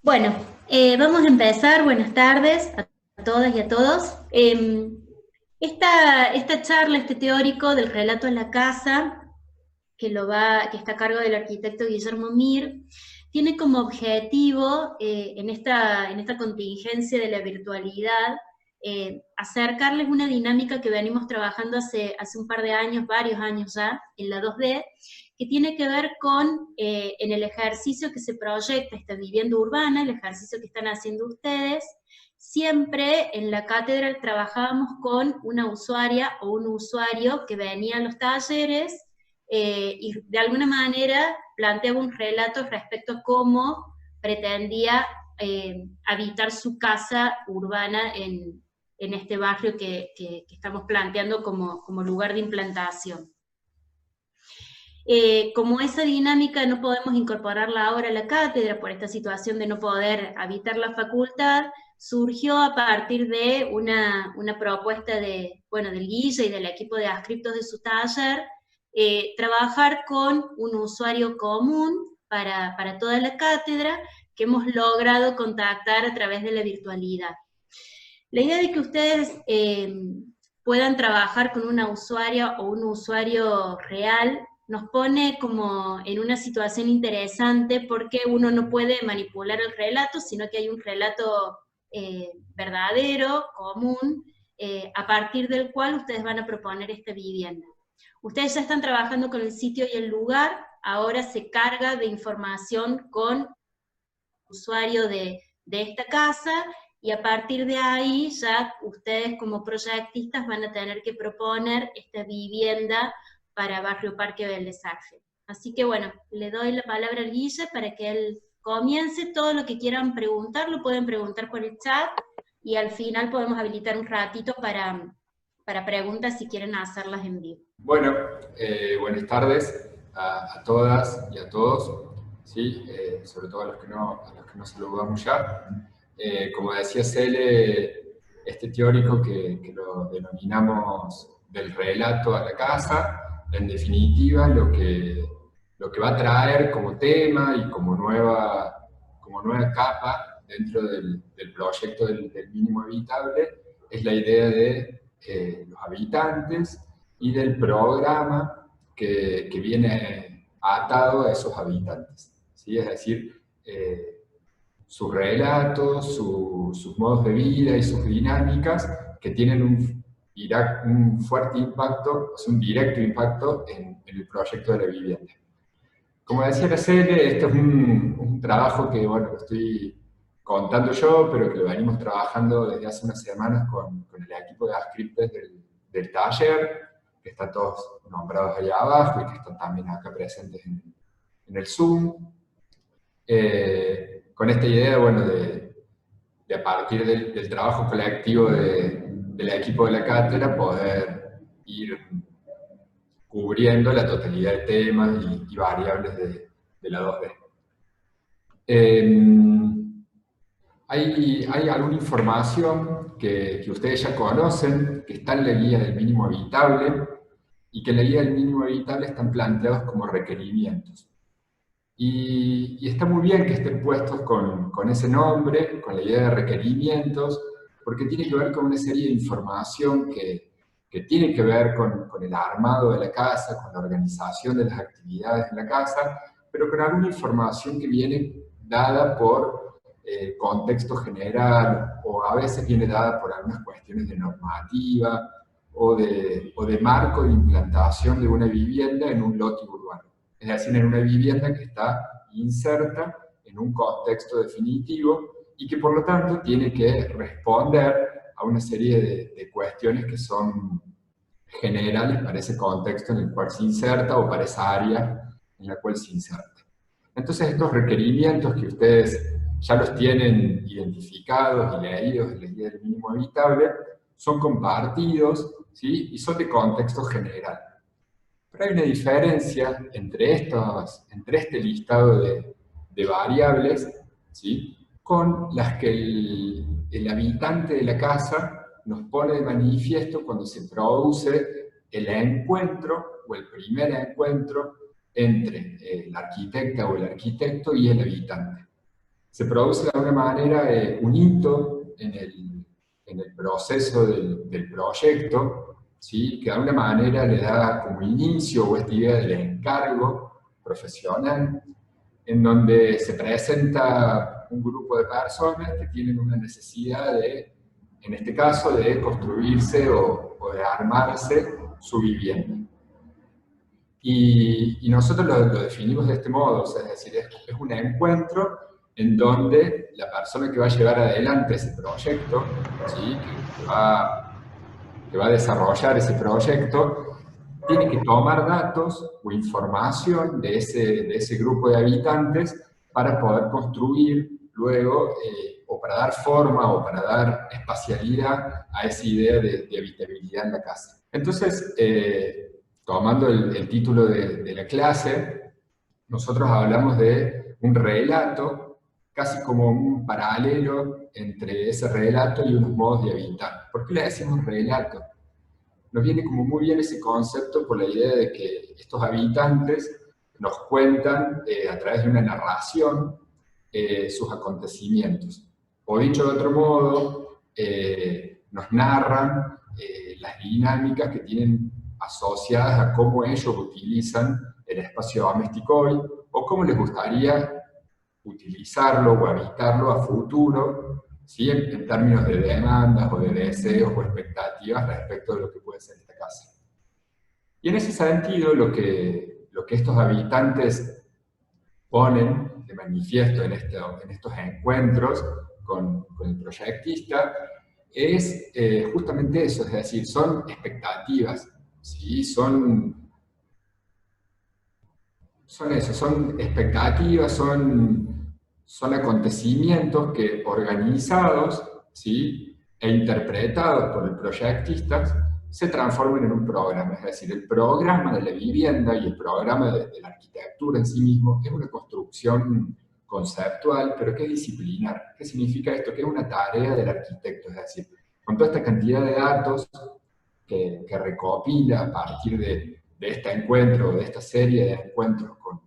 Bueno, vamos a empezar. Buenas tardes a todas y a todos. Esta charla, este teórico del relato en la casa, que está a cargo del arquitecto Guillermo Mir, tiene como objetivo, en esta contingencia de la virtualidad, acercarles una dinámica que venimos trabajando hace un par de años, varios años ya, en la 2D, que tiene que ver con, en el ejercicio que se proyecta esta vivienda urbana, el ejercicio que están haciendo ustedes. Siempre en la cátedra trabajábamos con una usuaria o un usuario que venía a los talleres, y de alguna manera planteaba un relato respecto a cómo pretendía habitar su casa urbana en este barrio que estamos planteando como lugar de implantación. Como esa dinámica no podemos incorporarla ahora a la cátedra por esta situación de no poder habitar la facultad, surgió a partir de una propuesta del Guille y del equipo de adscriptos de su taller, trabajar con un usuario común para toda la cátedra que hemos logrado contactar a través de la virtualidad. La idea de que ustedes puedan trabajar con una usuaria o un usuario real nos pone como en una situación interesante, porque uno no puede manipular el relato, sino que hay un relato verdadero, común, a partir del cual ustedes van a proponer esta vivienda. Ustedes ya están trabajando con el sitio y el lugar, ahora se carga de información con el usuario de esta casa, y a partir de ahí ya ustedes como proyectistas van a tener que proponer esta vivienda para Barrio Parque Vélez Arfiel. Así que bueno, le doy la palabra al Guille para que él comience. Todo lo que quieran preguntar lo pueden preguntar por el chat, y al final podemos habilitar un ratito para preguntas si quieren hacerlas en vivo. Bueno, buenas tardes a todas y a todos, ¿sí? Sobre todo a los que no saludamos ya. Como decía Cele, este teórico que lo denominamos del relato a la casa, en definitiva lo que va a traer como tema y como nueva capa dentro del proyecto del mínimo habitable es la idea de los habitantes y del programa que viene atado a esos habitantes, ¿sí? Es decir, sus relatos, sus modos de vida y sus dinámicas que tienen un fuerte impacto, o sea, un directo impacto en el proyecto de la vivienda. Como decía la Cele, esto es un trabajo que, bueno, lo estoy contando yo, pero que lo venimos trabajando desde hace unas semanas con el equipo de adscriptes del taller, que están todos nombrados allá abajo y que están también acá presentes en el Zoom. Con esta idea, bueno, de a partir del trabajo colectivo del equipo de la cátedra poder ir cubriendo la totalidad de temas y variables de la 2D. Hay alguna información que ustedes ya conocen, que está en la guía del mínimo habitable, y que en la guía del mínimo habitable están planteados como requerimientos. Y está muy bien que estén puestos con ese nombre, con la idea de requerimientos, porque tiene que ver con una serie de información que tiene que ver con el armado de la casa, con la organización de las actividades en la casa, pero con alguna información que viene dada por contexto general, o a veces viene dada por algunas cuestiones de normativa o de marco de implantación de una vivienda en un lote urbano. Es decir, en una vivienda que está inserta en un contexto definitivo y que por lo tanto tiene que responder a una serie de cuestiones que son generales para ese contexto en el cual se inserta o para esa área en la cual se inserta. Entonces estos requerimientos que ustedes ya los tienen identificados y leídos en la guía del mínimo habitable son compartidos, ¿sí? Y son de contexto general. Pero hay una diferencia entre este listado de variables, ¿sí? Con las que el habitante de la casa nos pone de manifiesto cuando se produce el encuentro o el primer encuentro entre la arquitecta o el arquitecto y el habitante. se produce de alguna manera un hito en el proceso del proyecto, ¿sí? Que de alguna manera le da como inicio o esta idea del encargo profesional, en donde se presenta un grupo de personas que tienen una necesidad de, en este caso, de construirse o de armarse su vivienda. Y nosotros lo definimos de este modo, o sea, es decir, es un encuentro en donde la persona que va a llevar adelante ese proyecto, ¿sí? que va a desarrollar ese proyecto, tiene que tomar datos o información de ese grupo de habitantes para poder construir luego, o para dar forma o para dar espacialidad a esa idea de habitabilidad en la casa. Entonces, tomando el título de la clase, nosotros hablamos de un relato, casi como un paralelo entre ese relato y unos modos de habitar. ¿Por qué le decimos relato? Nos viene como muy bien ese concepto por la idea de que estos habitantes nos cuentan a través de una narración sus acontecimientos. O dicho de otro modo, nos narran las dinámicas que tienen asociadas a cómo ellos utilizan el espacio doméstico hoy, o cómo les gustaría utilizarlo o habitarlo a futuro, ¿sí? En términos de demandas o de deseos o expectativas respecto de lo que puede ser esta casa. Y en ese sentido, lo que estos habitantes ponen de manifiesto en estos encuentros con el proyectista es justamente eso, es decir, son expectativas, ¿sí? Son eso, son expectativas, son acontecimientos que organizados, ¿sí? E interpretados por el proyectista se transforman en un programa. Es decir, el programa de la vivienda y el programa de la arquitectura en sí mismo es una construcción conceptual, pero que es disciplinar. ¿Qué significa esto? Que es una tarea del arquitecto, es decir, con toda esta cantidad de datos que recopila a partir de este encuentro, de esta serie de encuentros con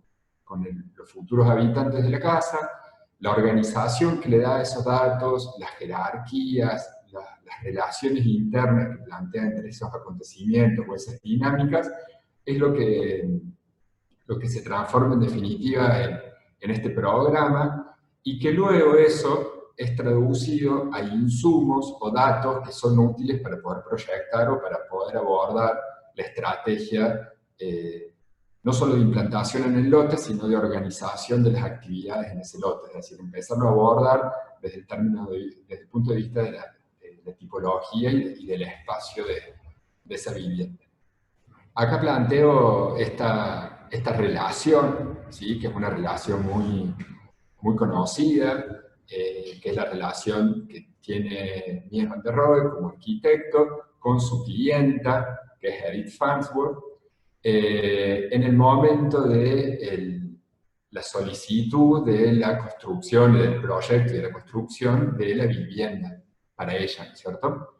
los futuros habitantes de la casa, la organización que le da esos datos, las jerarquías, las relaciones internas que plantea entre esos acontecimientos o esas dinámicas, es lo que se transforma en definitiva en este programa, y que luego eso es traducido a insumos o datos que son útiles para poder proyectar o para poder abordar la estrategia, no solo de implantación en el lote, sino de organización de las actividades en ese lote, es decir, empezarlo a abordar desde el punto de vista de la tipología y del espacio de esa vivienda. Acá planteo esta relación, ¿sí? Que es una relación muy conocida, que es la relación que tiene Mies van der Rohe como arquitecto con su clienta, que es Edith Farnsworth, en el momento de la solicitud de la construcción, del proyecto y de la construcción de la vivienda para ella, ¿no es cierto?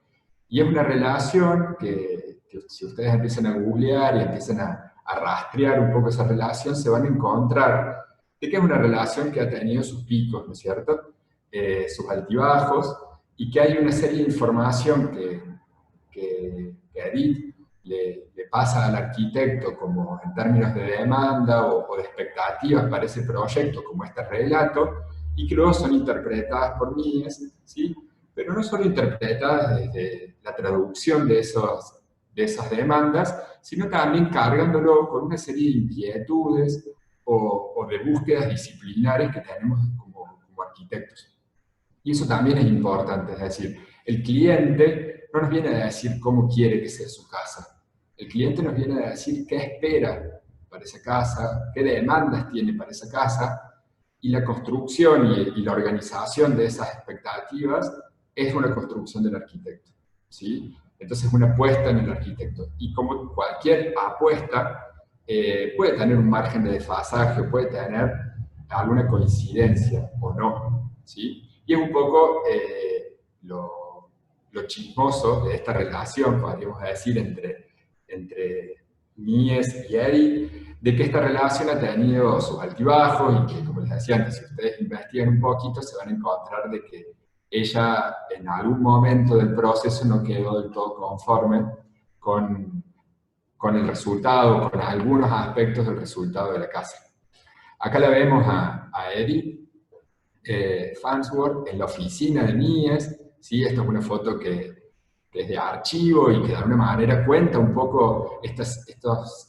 Y es una relación que si ustedes empiezan a googlear y empiezan a rastrear un poco esa relación, se van a encontrar de que es una relación que ha tenido sus picos, ¿no es cierto? Sus altibajos, y que hay una serie de información que Edith le pasa al arquitecto como en términos de demanda o de expectativas para ese proyecto, como este relato, y que luego son interpretadas por Mies, ¿sí? Pero no solo interpretadas desde la traducción de esas demandas, sino también cargándolo con una serie de inquietudes o de búsquedas disciplinares que tenemos como arquitectos. Y eso también es importante, es decir, el cliente no nos viene a decir cómo quiere que sea su casa. El cliente nos viene a decir qué espera para esa casa, qué demandas tiene para esa casa, y la construcción y la organización de esas expectativas es una construcción del arquitecto, ¿sí? Entonces es una apuesta en el arquitecto. Y como cualquier apuesta, puede tener un margen de desfasaje, puede tener alguna coincidencia o no, ¿sí? Y es un poco lo chismoso de esta relación, podríamos decir, entre Mies y Edith, de que esta relación ha tenido sus altibajos y que, como les decía antes, si ustedes investigan un poquito, se van a encontrar de que ella en algún momento del proceso no quedó del todo conforme con, con el resultado, con algunos aspectos del resultado de la casa. Acá la vemos a Edith Farnsworth en la oficina de Mies, ¿sí? Esta es una foto que es de archivo y que de alguna manera cuenta un poco estos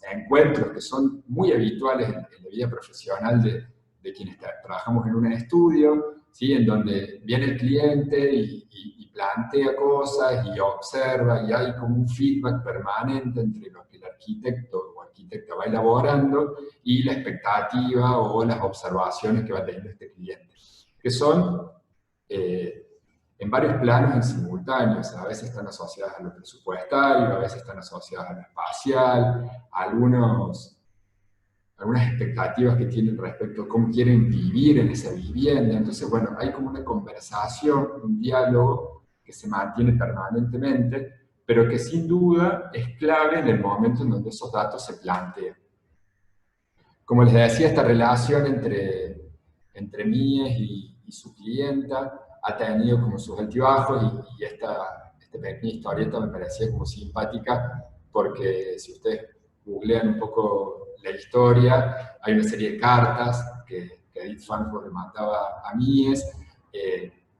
encuentros que son muy habituales en la vida profesional de quienes trabajamos en un estudio, ¿sí? En donde viene el cliente y plantea cosas y observa, y hay como un feedback permanente entre lo que el arquitecto o arquitecta va elaborando y la expectativa o las observaciones que va teniendo este cliente, que son en varios planos en simultáneo. O sea, a veces están asociadas a lo presupuestario, a veces están asociadas a lo espacial, a algunas expectativas que tienen respecto a cómo quieren vivir en esa vivienda. Entonces, bueno, hay como una conversación, un diálogo que se mantiene permanentemente, pero que sin duda es clave en el momento en donde esos datos se plantean. Como les decía, esta relación entre Mies y su clienta ha tenido como sus altibajos, y esta pequeña historieta me parecía como simpática, porque si ustedes googlean un poco la historia, hay una serie de cartas que Edith Farnsworth le mandaba a Mies,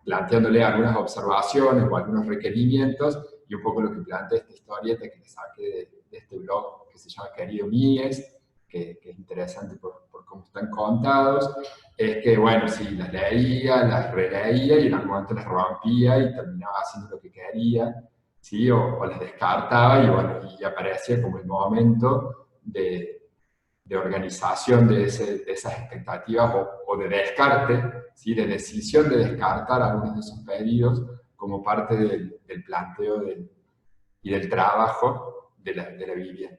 planteándole algunas observaciones o algunos requerimientos, y un poco lo que plantea esta historieta que le saqué de este blog que se llama Querido Mies, que es interesante por cómo están contados, es que, bueno, sí, las leía, las releía y en algún momento las rompía y terminaba haciendo lo que quería, ¿sí? O las descartaba y, bueno, y aparecía como el momento de organización de esas expectativas o de descarte, ¿sí? De decisión de descartar algunos de esos pedidos como parte del planteo y del trabajo de la vivienda.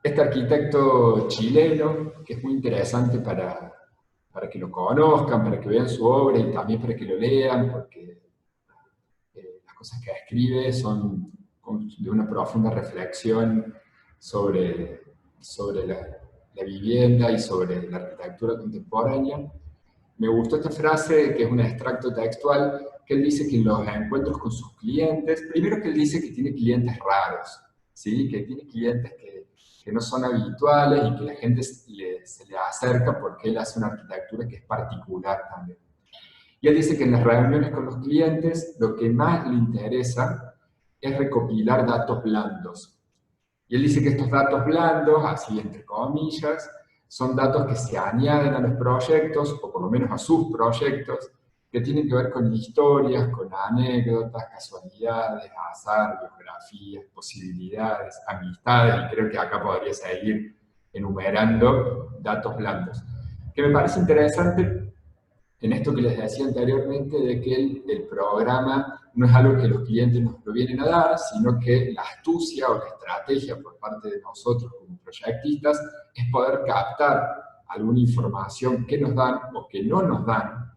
Este arquitecto chileno, que es muy interesante para que lo conozcan, para que vean su obra y también para que lo lean, porque las cosas que escribe son de una profunda reflexión sobre la vivienda y sobre la arquitectura contemporánea. Me gustó esta frase, que es un extracto textual, que él dice que en los encuentros con sus clientes, primero que él dice que tiene clientes raros, ¿sí? Que tiene clientes que no son habituales y que la gente se le acerca porque él hace una arquitectura que es particular también. Y él dice que en las reuniones con los clientes lo que más le interesa es recopilar datos blandos. Y él dice que estos datos blandos, así entre comillas, son datos que se añaden a los proyectos, o por lo menos a sus proyectos, que tienen que ver con historias, con anécdotas, casualidades, azar, biografías, posibilidades, amistades, y creo que acá podría seguir enumerando datos blandos. Que me parece interesante en esto que les decía anteriormente, de que el programa no es algo que los clientes nos lo vienen a dar, sino que la astucia o la estrategia por parte de nosotros como proyectistas es poder captar alguna información que nos dan o que no nos dan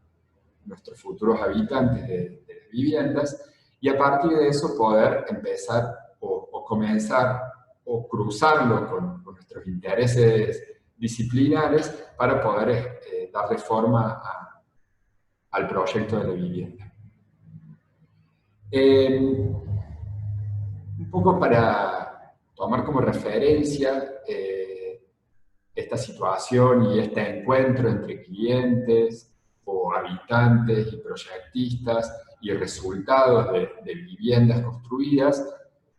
nuestros futuros habitantes de las viviendas, y a partir de eso poder empezar o comenzar o cruzarlo con nuestros intereses disciplinares para poder darle forma al proyecto de la vivienda. Un poco para tomar como referencia esta situación y este encuentro entre clientes o habitantes y proyectistas y resultados de viviendas construidas,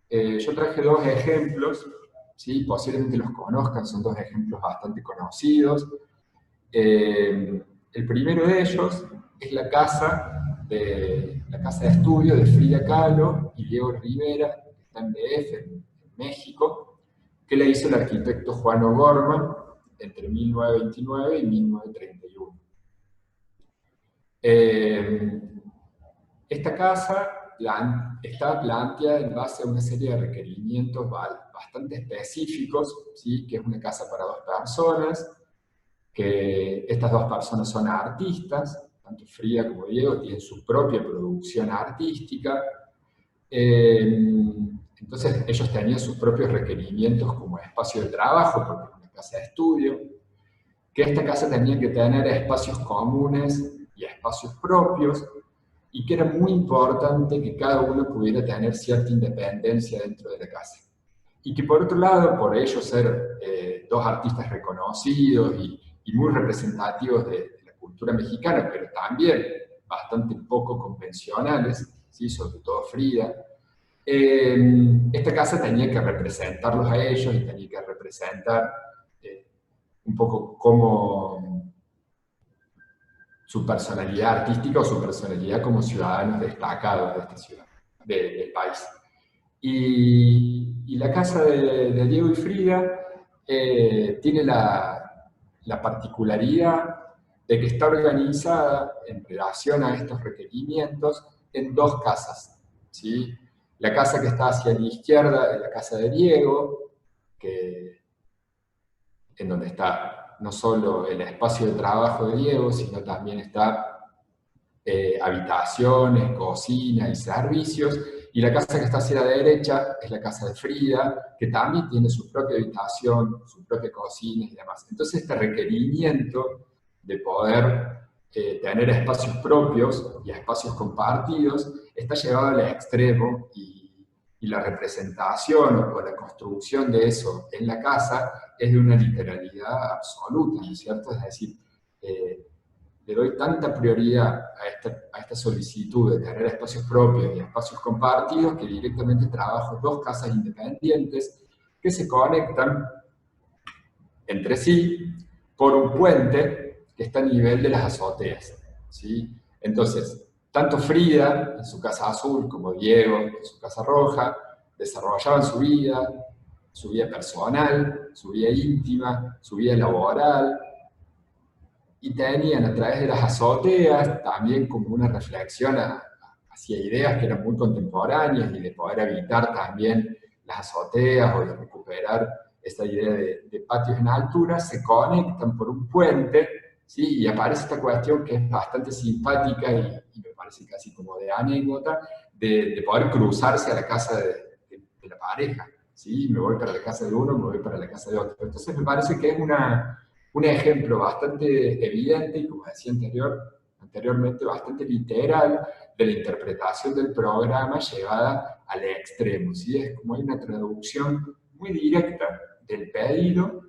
yo traje dos ejemplos, ¿sí? Posiblemente los conozcan, son dos ejemplos bastante conocidos. El primero de ellos es la casa de estudio de Frida Kahlo y Diego Rivera, que está en DF, en México, que le hizo el arquitecto Juan O'Gorman entre 1929 y 1931. Esta casa está planteada en base a una serie de requerimientos bastante específicos, ¿sí? Que es una casa para dos personas, que estas dos personas son artistas, tanto Frida como Diego tienen su propia producción artística, entonces ellos tenían sus propios requerimientos como espacio de trabajo, porque es una casa de estudio, que esta casa tenía que tener espacios comunes y espacios propios, y que era muy importante que cada uno pudiera tener cierta independencia dentro de la casa. Y que por otro lado, por ellos ser dos artistas reconocidos y muy representativos de la cultura mexicana, pero también bastante poco convencionales, ¿sí? Sobre todo Frida, esta casa tenía que representarlos a ellos y tenía que representar un poco cómo su personalidad artística o su personalidad como ciudadanos destacados de esta ciudad, del país. Y la casa de Diego y Frida tiene la particularidad de que está organizada en relación a estos requerimientos en dos casas, ¿sí? La casa que está hacia la izquierda es la casa de Diego, en donde está no solo el espacio de trabajo de Diego, sino también está habitaciones, cocina y servicios, y la casa que está hacia la derecha es la casa de Frida, que también tiene su propia habitación, su propia cocina y demás. Entonces este requerimiento de poder tener espacios propios y espacios compartidos está llevado al extremo y la representación o la construcción de eso en la casa es de una literalidad absoluta, ¿no es cierto? Es decir, le doy tanta prioridad a esta solicitud de tener espacios propios y espacios compartidos que directamente trabajo dos casas independientes que se conectan entre sí por un puente que está a nivel de las azoteas, ¿sí? Entonces, tanto Frida en su casa azul como Diego en su casa roja desarrollaban su vida personal, su vida íntima, su vida laboral, y tenían a través de las azoteas también como una reflexión hacia ideas que eran muy contemporáneas y de poder habitar también las azoteas o de recuperar esta idea de patios en altura, se conectan por un puente, ¿sí? Y aparece esta cuestión que es bastante simpática y me parece casi como de anécdota, de poder cruzarse a la casa de la pareja, ¿sí? Me voy para la casa de uno, me voy para la casa de otro. Entonces me parece que es un ejemplo bastante evidente y, como decía anteriormente, bastante literal de la interpretación del programa llevada al extremo, ¿sí? Es como hay una traducción muy directa del pedido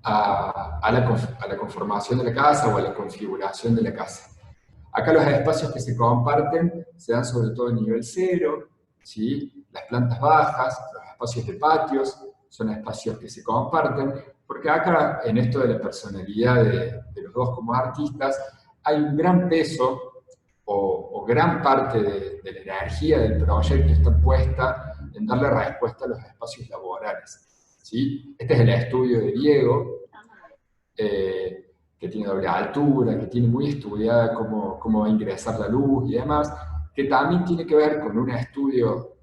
a la conformación de la casa o a la configuración de la casa. Acá los espacios que se comparten se dan sobre todo en nivel cero, ¿sí? Las plantas bajas, los espacios de patios, son espacios que se comparten, porque acá, en esto de la personalidad de los dos como artistas, hay un gran peso o gran parte de la energía del proyecto está puesta en darle respuesta a los espacios laborales, ¿sí? Este es el estudio de Diego, que tiene doble altura, que tiene muy estudiada cómo va a ingresar la luz y demás, que también tiene que ver con un estudio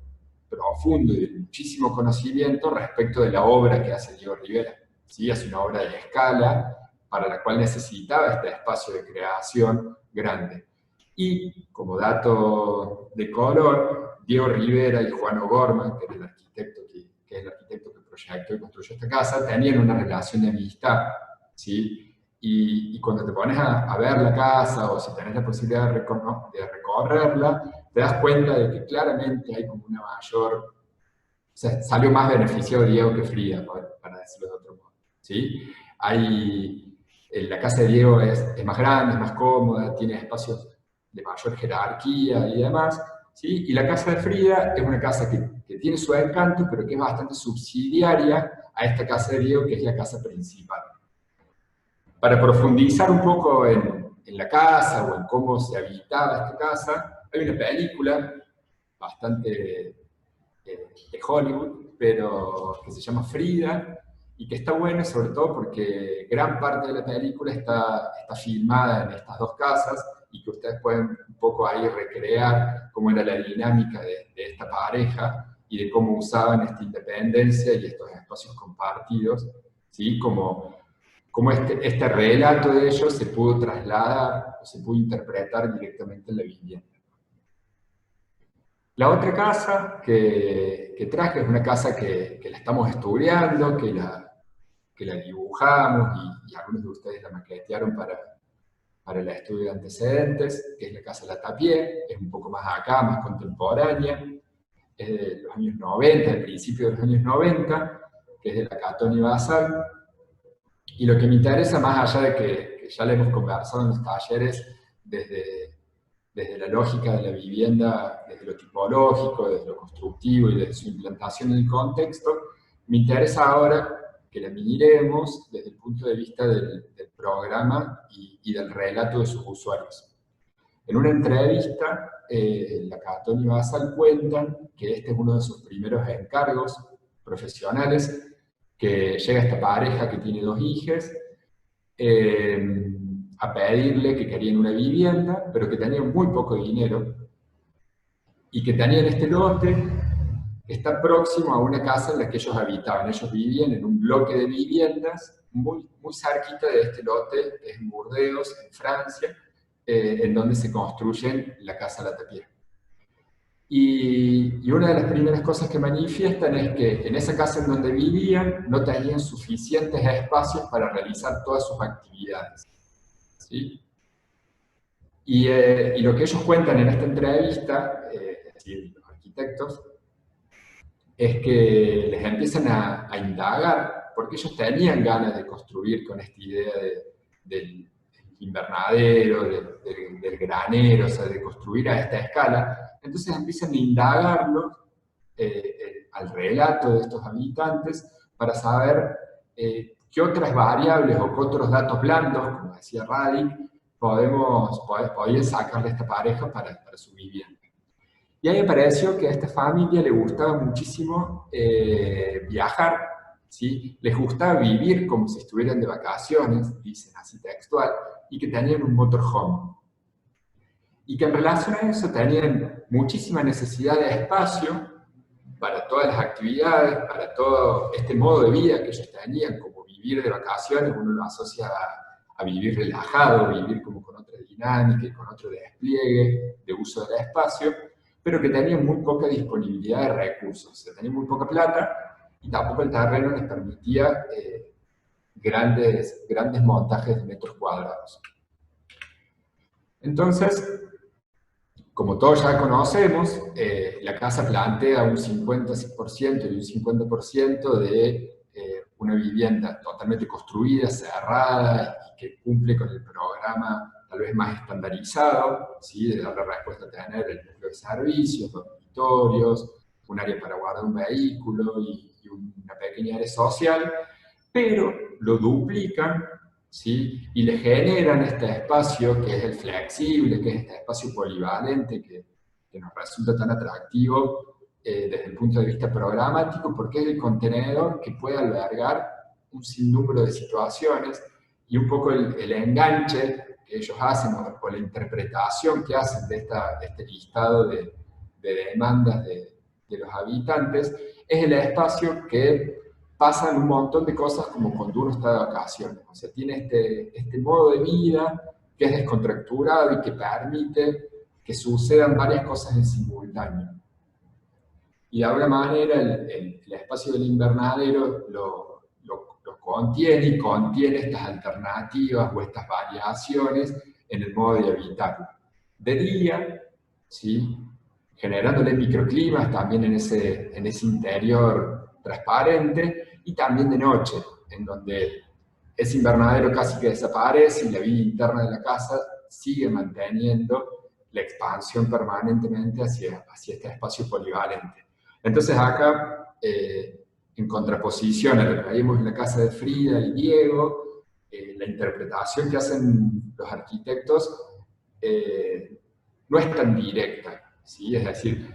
profundo y de muchísimo conocimiento respecto de la obra que hace Diego Rivera. ¿Sí? Hace una obra de escala para la cual necesitaba este espacio de creación grande. Y como dato de color, Diego Rivera y Juan O'Gorman, que es el arquitecto que proyectó y construyó esta casa, tenían una relación de amistad, ¿sí? Y cuando te pones a ver la casa o si tenés la posibilidad de recorrerla, te das cuenta de que claramente hay como una mayor... O sea, salió más beneficiado Diego que Frida, para decirlo de otro modo, ¿sí? La casa de Diego es más grande, es más cómoda, tiene espacios de mayor jerarquía y demás, ¿sí? Y la casa de Frida es una casa que tiene su encanto, pero que es bastante subsidiaria a esta casa de Diego, que es la casa principal. Para profundizar un poco en la casa o en cómo se habitaba esta casa, hay una película bastante de Hollywood, pero que se llama Frida, y que está buena sobre todo porque gran parte de la película está filmada en estas dos casas, y que ustedes pueden un poco ahí recrear cómo era la dinámica de esta pareja, y de cómo usaban esta independencia y estos espacios compartidos, ¿sí? Como este relato de ellos se pudo trasladar o se pudo interpretar directamente en la vivienda. La otra casa que traje es una casa que la estamos estudiando, que que la dibujamos y algunos de ustedes la maquetearon para el estudio de antecedentes, que es la Casa La Tapie, es un poco más acá, más contemporánea, es de los años 90, del principio de los años 90, que es de la Catoni Basal. Y lo que me interesa, más allá de que ya lo hemos conversado en los talleres, desde la lógica de la vivienda, desde lo tipológico, desde lo constructivo y desde su implantación en el contexto, me interesa ahora que la miremos desde el punto de vista del programa y del relato de sus usuarios. En una entrevista, la Catoni y Basal cuentan que este es uno de sus primeros encargos profesionales, que llega esta pareja que tiene 2 hijas, a pedirle que querían una vivienda, pero que tenían muy poco dinero, y que tenían este lote que está próximo a una casa en la que ellos habitaban. Ellos vivían en un bloque de viviendas muy, muy cerquita de este lote, que es en Burdeos, en Francia, en donde se construyen la Casa La Tapie. Y una de las primeras cosas que manifiestan es que en esa casa en donde vivían no tenían suficientes espacios para realizar todas sus actividades, ¿sí? Y lo que ellos cuentan en esta entrevista, es decir, los arquitectos, es que les empiezan a indagar, porque ellos tenían ganas de construir con esta idea del invernadero, del granero, o sea, de construir a esta escala. Entonces empiezan a indagarlos al relato de estos habitantes para saber qué otras variables o qué otros datos blandos, como decía Radic, podían sacarle a esta pareja para su vivienda. Y ahí me pareció que a esta familia le gustaba muchísimo viajar, ¿sí? Les gustaba vivir como si estuvieran de vacaciones, dicen así textual, y que tenían un motorhome. Y que en relación a eso tenían muchísima necesidad de espacio para todas las actividades, para todo este modo de vida que ellos tenían, como vivir de vacaciones, uno lo asocia a vivir relajado, vivir como con otra dinámica y con otro despliegue de uso del espacio, pero que tenían muy poca disponibilidad de recursos, o sea, tenían muy poca plata y tampoco el terreno les permitía grandes montajes de metros cuadrados. Entonces, como todos ya conocemos, la casa plantea un 50% y un 50% de una vivienda totalmente construida, cerrada y que cumple con el programa tal vez más estandarizado, ¿sí? De dar la respuesta a tener el núcleo de servicios, dormitorios, un área para guardar un vehículo y una pequeña área social, pero lo duplican, ¿sí? Y le generan este espacio que es el flexible, que es este espacio polivalente que nos resulta tan atractivo desde el punto de vista programático, porque es el contenedor que puede albergar un sinnúmero de situaciones y un poco el enganche que ellos hacen o la interpretación que hacen de este listado de demandas de los habitantes es el espacio que pasan un montón de cosas como cuando uno está de vacaciones. O sea, tiene este modo de vida que es descontracturado y que permite que sucedan varias cosas en simultáneo. Y de alguna manera el espacio del invernadero lo contiene y contiene estas alternativas o estas variaciones en el modo de habitar. De día, ¿sí? Generándole microclimas también en ese interior transparente, y también de noche, en donde ese invernadero casi que desaparece y la vida interna de la casa sigue manteniendo la expansión permanentemente hacia este espacio polivalente. Entonces acá, en contraposición a lo que vimos en la casa de Frida y Diego, la interpretación que hacen los arquitectos no es tan directa, ¿sí? Es decir,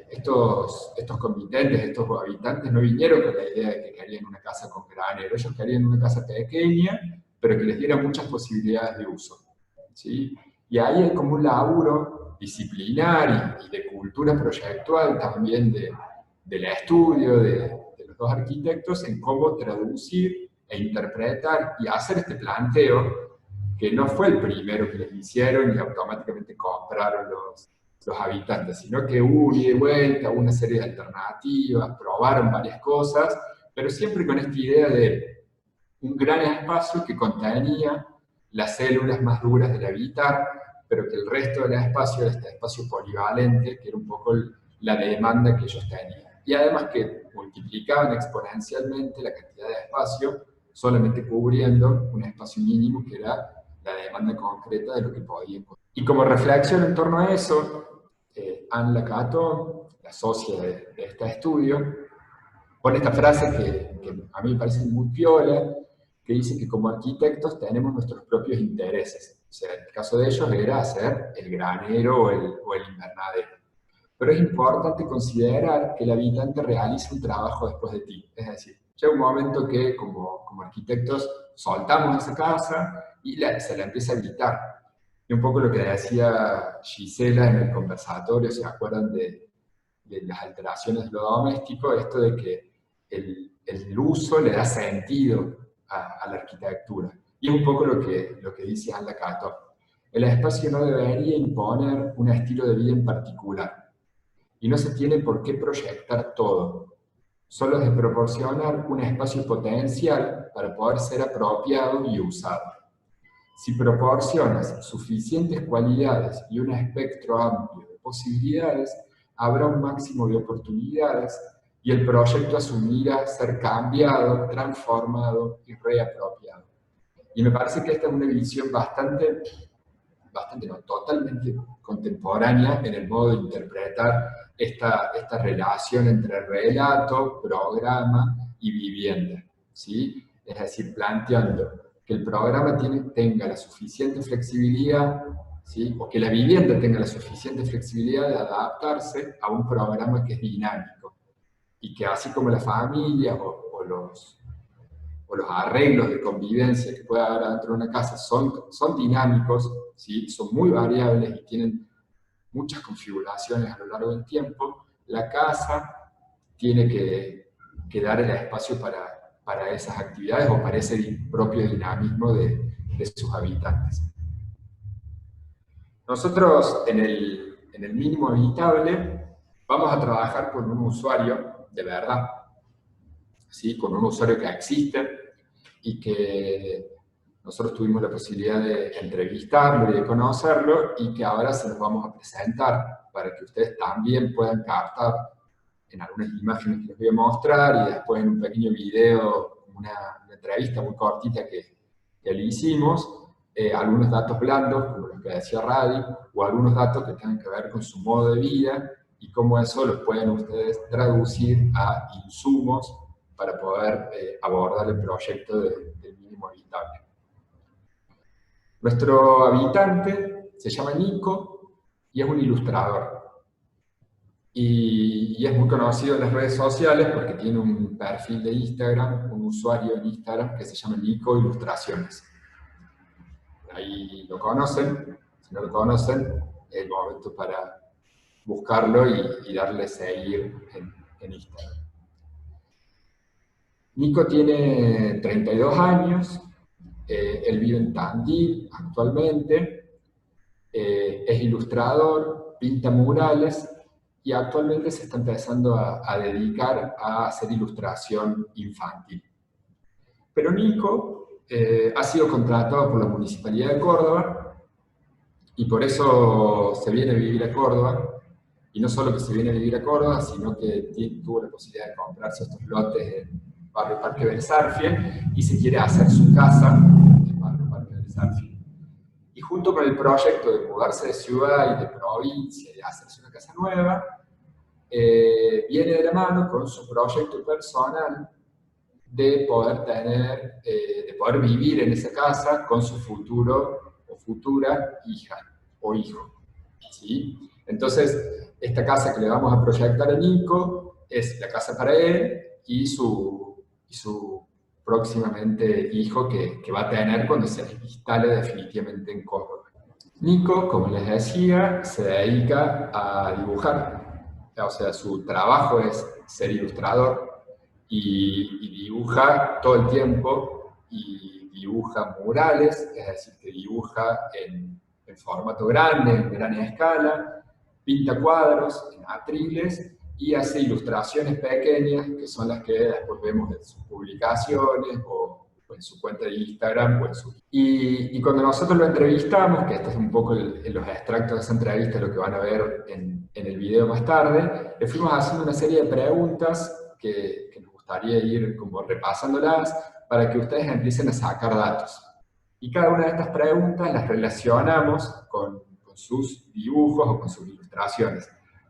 estos comitentes, estos habitantes no vinieron con la idea de que querían una casa con granero, ellos querían una casa pequeña, pero que les diera muchas posibilidades de uso, ¿sí? Y ahí hay como un laburo disciplinar y de cultura proyectual también del estudio de los 2 arquitectos en cómo traducir e interpretar y hacer este planteo, que no fue el primero que les hicieron y automáticamente compraron los habitantes, sino que hubo ida y vuelta, hubo una serie de alternativas, probaron varias cosas, pero siempre con esta idea de un gran espacio que contenía las células más duras del habitar, pero que el resto del espacio era este espacio polivalente, que era un poco la demanda que ellos tenían. Y además que multiplicaban exponencialmente la cantidad de espacio, solamente cubriendo un espacio mínimo que era la demanda concreta de lo que podían. Y como reflexión en torno a eso, Anne Lacaton, la socia de este estudio, pone esta frase que a mí me parece muy piola, que dice que como arquitectos tenemos nuestros propios intereses. O sea, el caso de ellos era hacer el granero o el invernadero. Pero es importante considerar que el habitante realiza un trabajo después de ti. Es decir, llega un momento que como arquitectos soltamos esa casa y se la empieza a habitar. Y un poco lo que decía Gisela en el conversatorio, ¿se acuerdan de las alteraciones de lo doméstico? Esto de que el uso le da sentido a la arquitectura. Y es un poco lo que dice Anne Lacaton. El espacio no debería imponer un estilo de vida en particular. Y no se tiene por qué proyectar todo. Solo es de proporcionar un espacio potencial para poder ser apropiado y usado. Si proporcionas suficientes cualidades y un espectro amplio de posibilidades, habrá un máximo de oportunidades y el proyecto asumirá ser cambiado, transformado y reapropiado. Y me parece que esta es una visión bastante no, totalmente contemporánea en el modo de interpretar esta relación entre relato, programa y vivienda, ¿sí? Es decir, planteando que el programa tenga la suficiente flexibilidad, ¿sí? O que la vivienda tenga la suficiente flexibilidad de adaptarse a un programa que es dinámico y que así como la familia o los arreglos de convivencia que pueda haber dentro de una casa son dinámicos, ¿sí? Son muy variables y tienen muchas configuraciones a lo largo del tiempo, la casa tiene que dar el espacio para esas actividades o para ese propio dinamismo de sus habitantes. Nosotros en el mínimo habitable vamos a trabajar con un usuario de verdad, ¿sí? Con un usuario que existe y que nosotros tuvimos la posibilidad de entrevistarlo y de conocerlo y que ahora se los vamos a presentar para que ustedes también puedan captar en algunas imágenes que les voy a mostrar y después en un pequeño video, una entrevista muy cortita que le hicimos, algunos datos blandos, como los que decía Radi, o algunos datos que tengan que ver con su modo de vida y cómo eso los pueden ustedes traducir a insumos para poder abordar el proyecto del mínimo habitable. Nuestro habitante se llama Nico y es un ilustrador. Y es muy conocido en las redes sociales porque tiene un perfil de Instagram, un usuario en Instagram que se llama Nico Ilustraciones. Ahí lo conocen, si no lo conocen, es el momento para buscarlo y darle seguir en Instagram. Nico tiene 32 años, él vive en Tandil actualmente, es ilustrador, pinta murales y actualmente se está empezando a dedicar a hacer ilustración infantil. Pero Nico ha sido contratado por la Municipalidad de Córdoba y por eso se viene a vivir a Córdoba. Y no solo que se viene a vivir a Córdoba, sino que tuvo la posibilidad de comprarse estos lotes en Barrio Parque Belzarfiel y se quiere hacer su casa en Barrio Parque Belzarfiel. Y junto con el proyecto de mudarse de ciudad y de provincia y de hacerse una casa nueva, viene de la mano con su proyecto personal de poder vivir en esa casa con su futuro o futura hija o hijo, ¿sí? Entonces, esta casa que le vamos a proyectar a Nico es la casa para él y su próximamente hijo que va a tener cuando se instale definitivamente en Córdoba. Nico, como les decía, se dedica a dibujar. O sea, su trabajo es ser ilustrador y dibuja todo el tiempo y dibuja murales, es decir, que dibuja en formato grande, en gran escala, pinta cuadros en atriles y hace ilustraciones pequeñas que son las que después vemos en sus publicaciones o en su cuenta de Instagram o en su... Y cuando nosotros lo entrevistamos, que este es un poco los extractos de esa entrevista, lo que van a ver en el video más tarde, le fuimos haciendo una serie de preguntas que nos gustaría ir como repasándolas para que ustedes empiecen a sacar datos. Y cada una de estas preguntas las relacionamos con sus dibujos o con sus ilustraciones.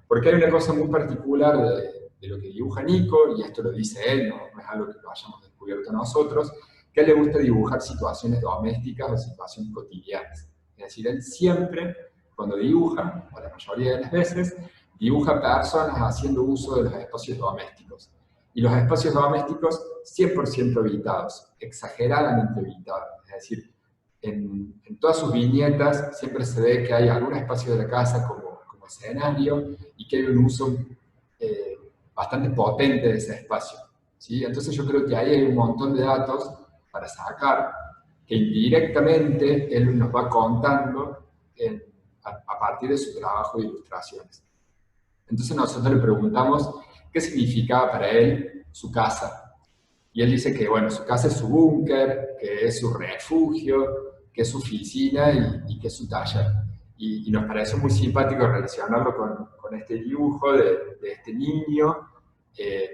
Porque hay una cosa muy particular de lo que dibuja Nico, y esto lo dice él, no es algo que lo hayamos descubierto nosotros, que a él le gusta dibujar situaciones domésticas o situaciones cotidianas. Es decir, él siempre, cuando dibuja, o la mayoría de las veces, dibuja personas haciendo uso de los espacios domésticos. Y los espacios domésticos 100% habitados, exageradamente habitados. Es decir, en todas sus viñetas siempre se ve que hay algún espacio de la casa como escenario y que hay un uso bastante potente de ese espacio, ¿sí? Entonces yo creo que ahí hay un montón de datos para sacar que indirectamente él nos va contando a partir de su trabajo de ilustraciones. Entonces nosotros le preguntamos qué significaba para él su casa. Y él dice que, bueno, su casa es su búnker, que es su refugio, que es su oficina y que es su taller. Y nos pareció muy simpático relacionarlo con este dibujo de este niño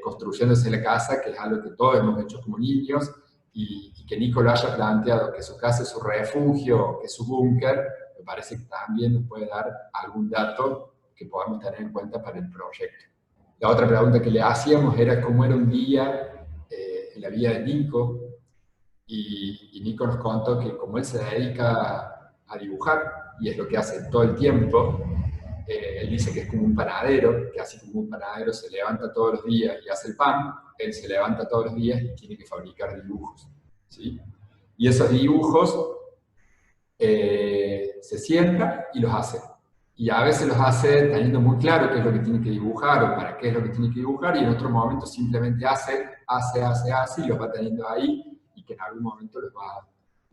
construyéndose la casa, que es algo que todos hemos hecho como niños, y que Nico lo haya planteado, que su casa es su refugio, que es su búnker, me parece que también nos puede dar algún dato que podamos tener en cuenta para el proyecto. La otra pregunta que le hacíamos era cómo era un día en la vida de Nico, y Nico nos contó que como él se dedica a dibujar, y es lo que hace todo el tiempo, él dice que es como un panadero, que así como un panadero se levanta todos los días y hace el pan, él se levanta todos los días y tiene que fabricar dibujos, ¿sí? Y esos dibujos se sienta y los hace. Y a veces los hace teniendo muy claro qué es lo que tiene que dibujar o para qué es lo que tiene que dibujar, y en otro momento simplemente hace y los va teniendo ahí, y que en algún momento los va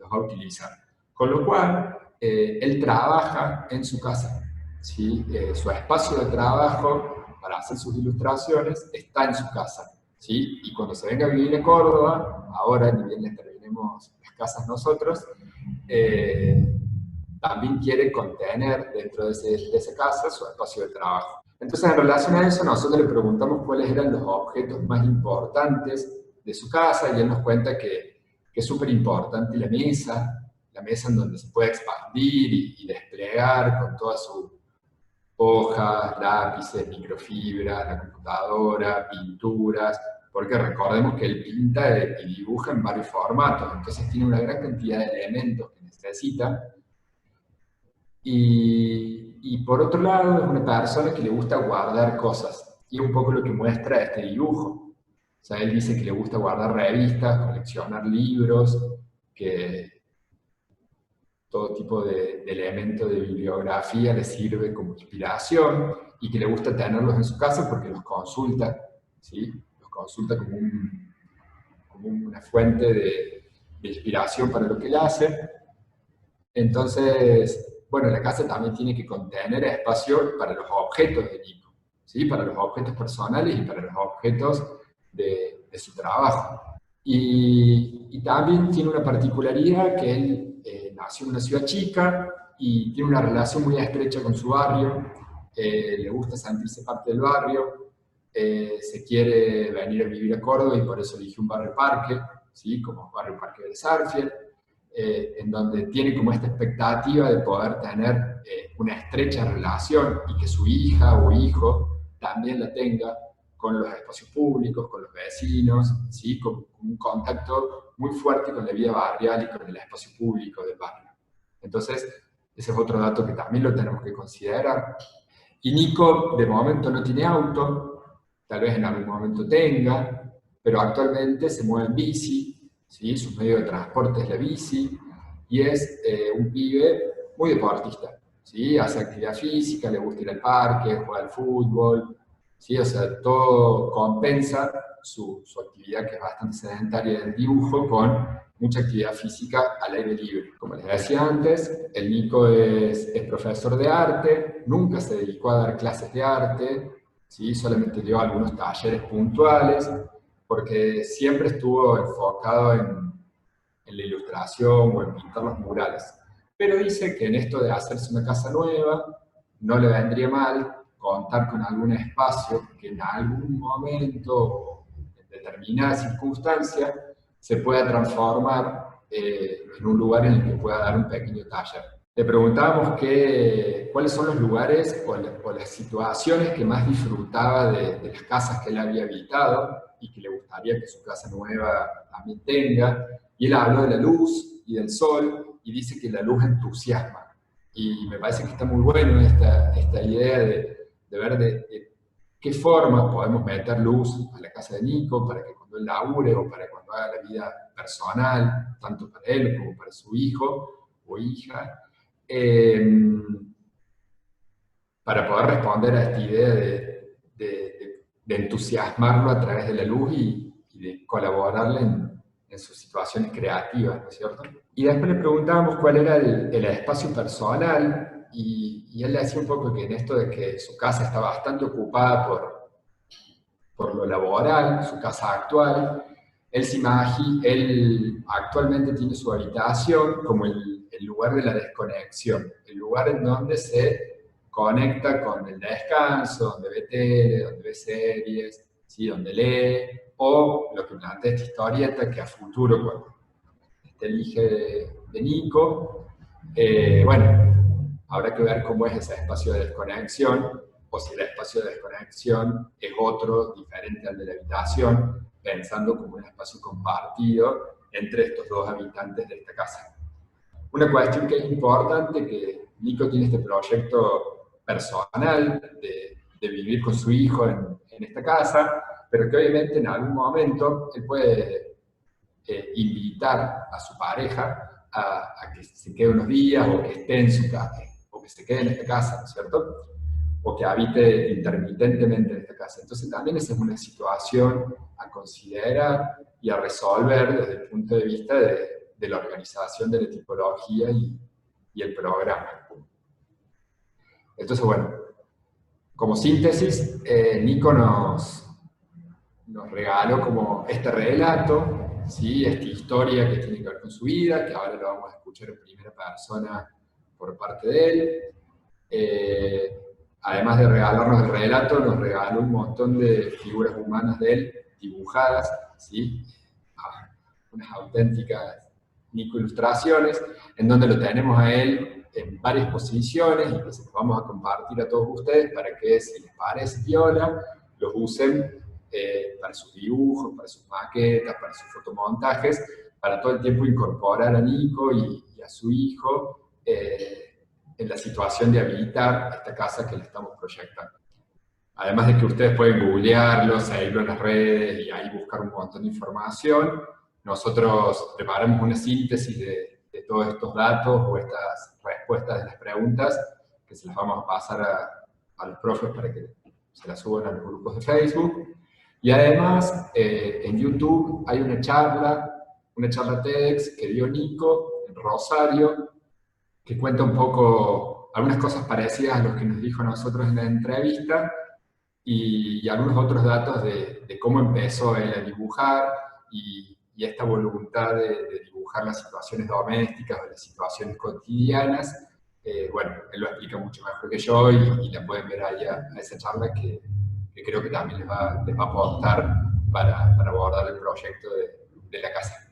a utilizar. Con lo cual, él trabaja en su casa, ¿sí? Su espacio de trabajo para hacer sus ilustraciones está en su casa, ¿sí? Y cuando se venga a vivir a Córdoba, ahora ni bien les terminemos las casas nosotros, también quiere contener dentro de esa casa su espacio de trabajo. Entonces, en relación a eso, nosotros le preguntamos cuáles eran los objetos más importantes de su casa, y él nos cuenta que es súper importante la mesa en donde se puede expandir y desplegar con todas sus hojas, lápices, microfibra, la computadora, pinturas, porque recordemos que él pinta y dibuja en varios formatos, entonces tiene una gran cantidad de elementos que necesita. Y por otro lado, es una persona que le gusta guardar cosas, y es un poco lo que muestra este dibujo. O sea, él dice que le gusta guardar revistas, coleccionar libros, que todo tipo de elementos de bibliografía le sirve como inspiración, y que le gusta tenerlos en su casa porque los consulta, ¿sí? Los consulta como una fuente de inspiración para lo que él hace. Entonces, bueno, la casa también tiene que contener espacio para los objetos de Nico, ¿sí? Para los objetos personales y para los objetos de su trabajo. Y también tiene una particularidad, que él nació en una ciudad chica y tiene una relación muy estrecha con su barrio, le gusta sentirse parte del barrio, se quiere venir a vivir a Córdoba y por eso eligió un barrio parque, ¿sí? Como barrio parque del Sarfield, en donde tiene como esta expectativa de poder tener una estrecha relación, y que su hija o hijo también la tenga con los espacios públicos, con los vecinos, ¿sí? Con un contacto muy fuerte con la vida barrial y con el espacio público del barrio. Entonces, ese es otro dato que también lo tenemos que considerar. Y Nico, de momento, no tiene auto, tal vez en algún momento tenga, pero actualmente se mueve en bici, ¿sí? Su medio de transporte es la bici, y es un pibe muy deportista, ¿sí? Hace actividad física, le gusta ir al parque, juega al fútbol, ¿sí? O sea, todo compensa su actividad, que es bastante sedentaria del dibujo, con mucha actividad física al aire libre. Como les decía antes, el Nico es profesor de arte, nunca se dedicó a dar clases de arte, ¿sí? Solamente dio algunos talleres puntuales, porque siempre estuvo enfocado en la ilustración o en pintar los murales. Pero dice que en esto de hacerse una casa nueva, no le vendría mal contar con algún espacio que en algún momento, en determinadas circunstancias, se pueda transformar en un lugar en el que pueda dar un pequeño taller. Le preguntábamos cuáles son los lugares o las situaciones que más disfrutaba de las casas que él había habitado y que le gustaría que su casa nueva también tenga. Y él habló de la luz y del sol y dice que la luz entusiasma. Y me parece que está muy bueno esta idea de ver de qué forma podemos meter luz a la casa de Nico para que cuando él labure o para cuando haga la vida personal, tanto para él como para su hijo o hija, para poder responder a esta idea de entusiasmarlo a través de la luz y de colaborarle en sus situaciones creativas, ¿no es cierto? Y después le preguntábamos cuál era el espacio personal, y él le decía un poco que en esto de que su casa está bastante ocupada por lo laboral, su casa actual, él actualmente tiene su habitación como el lugar de la desconexión, el lugar en donde se conecta con el descanso, donde ve tele, donde ve series, ¿sí? Donde lee, o lo que plantea esta historieta, que a futuro, cuando esté el hijo de Nico, bueno, habrá que ver cómo es ese espacio de desconexión, o si el espacio de desconexión es otro, diferente al de la habitación, pensando como un espacio compartido entre estos dos habitantes de esta casa. Una cuestión que es importante, que Nico tiene este proyecto personal de vivir con su hijo en esta casa, pero que obviamente en algún momento él puede invitar a su pareja a que se quede unos días o que esté en su casa, o que se quede en esta casa, ¿no es cierto? O que habite intermitentemente en esta casa. Entonces también esa es una situación a considerar y a resolver desde el punto de vista de la organización de la tipología y el programa. Entonces, bueno, como síntesis, Nico nos regaló como este relato, ¿sí? Esta historia que tiene que ver con su vida, que ahora lo vamos a escuchar en primera persona por parte de él. Además de regalarnos el relato, nos regaló un montón de figuras humanas de él, dibujadas, ¿sí? Unas auténticas Nico ilustraciones, en donde lo tenemos a él en varias posiciones y que se los vamos a compartir a todos ustedes para que, si les parece piola, los usen para sus dibujos, para sus maquetas, para sus fotomontajes, para todo el tiempo incorporar a Nico y a su hijo en la situación de habitar esta casa que le estamos proyectando. Además de que ustedes pueden googlearlo, seguirlo en las redes y ahí buscar un montón de información, nosotros preparamos una síntesis de todos estos datos o estas respuestas de las preguntas que se las vamos a pasar a los profes para que se las suban a los grupos de Facebook. Y además, en YouTube hay una charla TEDx que dio Nico en Rosario, que cuenta un poco algunas cosas parecidas a lo que nos dijo a nosotros en la entrevista y algunos otros datos de cómo empezó él a dibujar y esta voluntad de dibujar las situaciones domésticas o las situaciones cotidianas. Bueno, él lo explica mucho mejor que yo y la pueden ver ahí a esa charla que creo que también les va a aportar para abordar el proyecto de la casa.